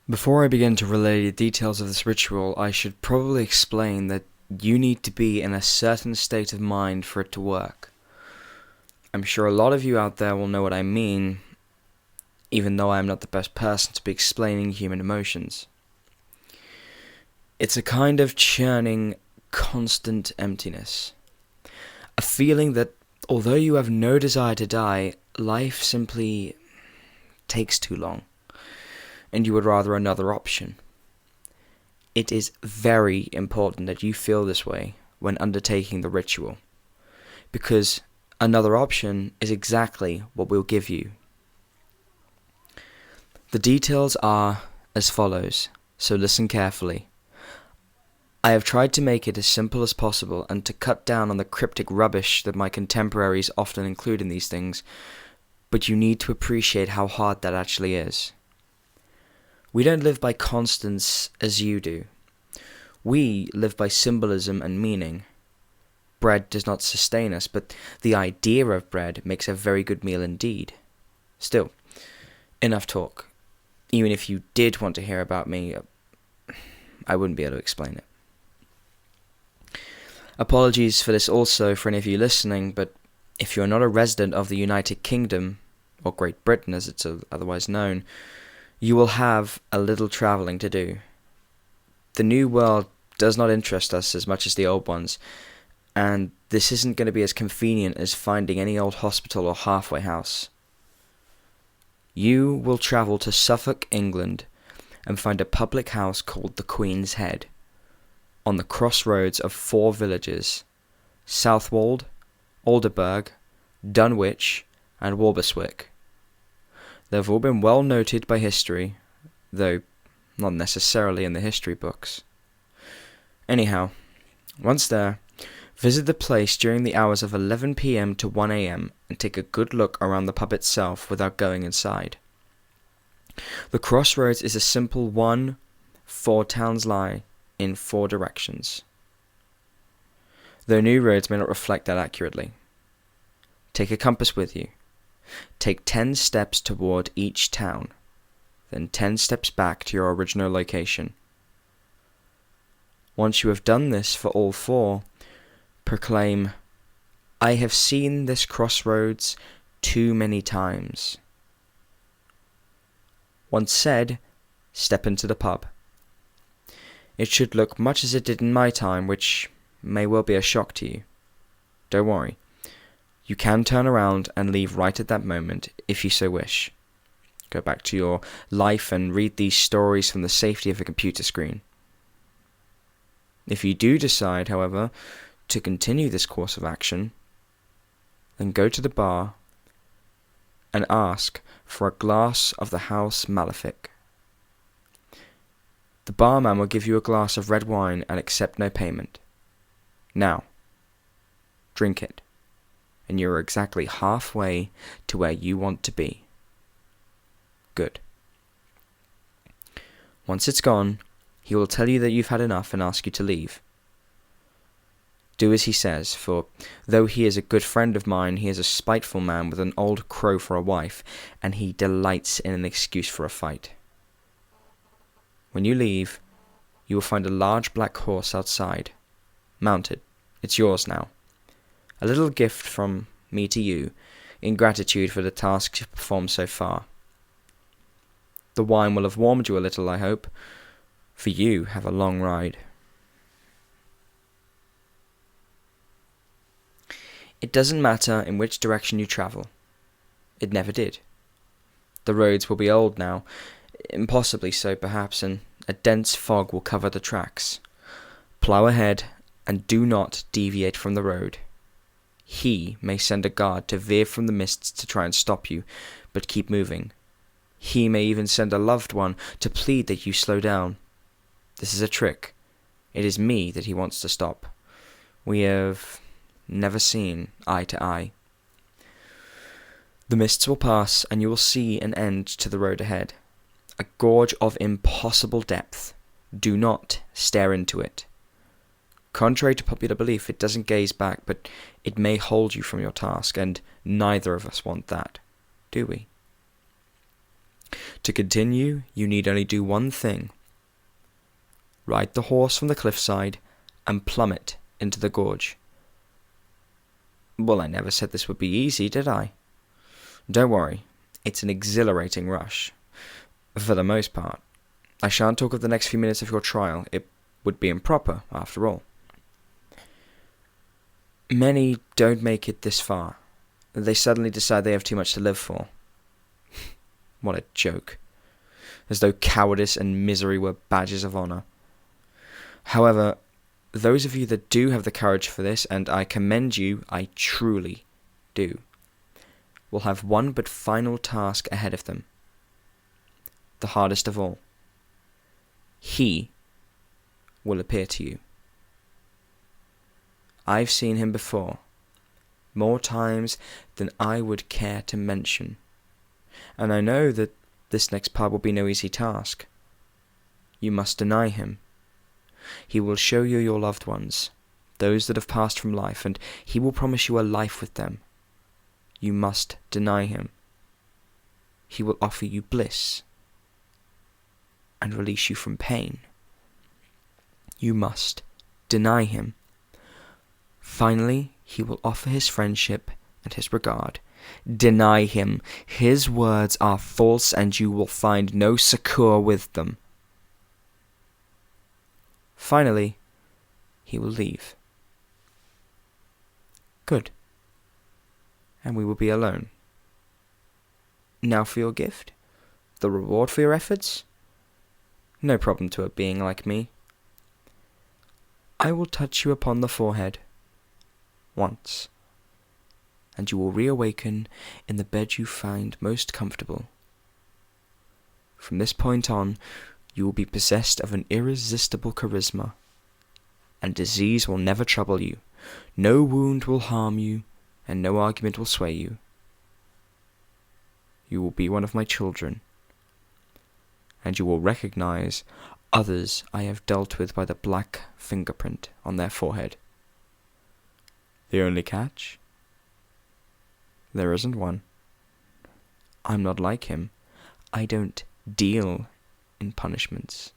Before I begin to relay the details of this ritual, I should probably explain that you need to be in a certain state of mind for it to work. I'm sure a lot of you out there will know what I mean, even though I am not the best person to be explaining human emotions. It's a kind of churning, constant emptiness. A feeling that, although you have no desire to die, life simply takes too long, and you would rather another option. It is very important that you feel this way when undertaking the ritual, because another option is exactly what we'll give you. The details are as follows, so listen carefully. I have tried to make it as simple as possible and to cut down on the cryptic rubbish that my contemporaries often include in these things, but you need to appreciate how hard that actually is. We don't live by constants as you do. We live by symbolism and meaning. Bread does not sustain us, but the idea of bread makes a very good meal indeed. Still, enough talk. Even if you did want to hear about me, I wouldn't be able to explain it. Apologies for this also for any of you listening, but if you're not a resident of the United Kingdom, or Great Britain as it's otherwise known, you will have a little travelling to do. The new world does not interest us as much as the old ones, and this isn't going to be as convenient as finding any old hospital or halfway house. You will travel to Suffolk, England, and find a public house called the Queen's Head, on the crossroads of 4 villages, Southwold, Alderburgh, Dunwich, and Walberswick. They've all been well noted by history, though not necessarily in the history books. Anyhow, once there, visit the place during the hours of 11 p.m. to 1 a.m. and take a good look around the pub itself without going inside. The crossroads is a simple 4 towns lie in 4 directions, though new roads may not reflect that accurately. Take a compass with you. Take 10 steps toward each town, then 10 steps back to your original location. Once you have done this for all 4, proclaim, "I have seen this crossroads too many times." Once said, step into the pub. It should look much as it did in my time, which may well be a shock to you. Don't worry. You can turn around and leave right at that moment, if you so wish. Go back to your life and read these stories from the safety of a computer screen. If you do decide, however, to continue this course of action, then go to the bar and ask for a glass of the House Malefic. The barman will give you a glass of red wine and accept no payment. Now, drink it, and you're exactly halfway to where you want to be. Good. Once it's gone, he will tell you that you've had enough and ask you to leave. Do as he says, for though he is a good friend of mine, he is a spiteful man with an old crow for a wife, and he delights in an excuse for a fight. When you leave, you will find a large black horse outside, mounted. It's yours now. A little gift from me to you, in gratitude for the tasks you've performed so far. The wine will have warmed you a little, I hope, for you have a long ride. It doesn't matter in which direction you travel. It never did. The roads will be old now, impossibly so perhaps, and a dense fog will cover the tracks. Plough ahead and do not deviate from the road. He may send a guard to veer from the mists to try and stop you, but keep moving. He may even send a loved one to plead that you slow down. This is a trick. It is me that he wants to stop. We have never seen eye to eye. The mists will pass, and you will see an end to the road ahead. A gorge of impossible depth. Do not stare into it. Contrary to popular belief, it doesn't gaze back, but it may hold you from your task, and neither of us want that, do we? To continue, you need only do one thing. Ride the horse from the cliffside and plummet into the gorge. Well, I never said this would be easy, did I? Don't worry, it's an exhilarating rush. For the most part. I shan't talk of the next few minutes of your trial. It would be improper, after all. Many don't make it this far. They suddenly decide they have too much to live for. What a joke. As though cowardice and misery were badges of honour. However, those of you that do have the courage for this, and I commend you, I truly do, will have one but final task ahead of them. The hardest of all. He will appear to you. I've seen him before, more times than I would care to mention, and I know that this next part will be no easy task. You must deny him. He will show you your loved ones, those that have passed from life, and he will promise you a life with them. You must deny him. He will offer you bliss and release you from pain. You must deny him. Finally, he will offer his friendship and his regard. Deny him. His words are false, and you will find no succour with them. Finally, he will leave. Good. And we will be alone. Now for your gift? The reward for your efforts? No problem to a being like me. I will touch you upon the forehead. Once. And you will reawaken in the bed you find most comfortable. From this point on, you will be possessed of an irresistible charisma, and disease will never trouble you. No wound will harm you, and no argument will sway you. You will be one of my children, and you will recognize others I have dealt with by the black fingerprint on their forehead. The only catch? There isn't one. I'm not like him. I don't deal in punishments.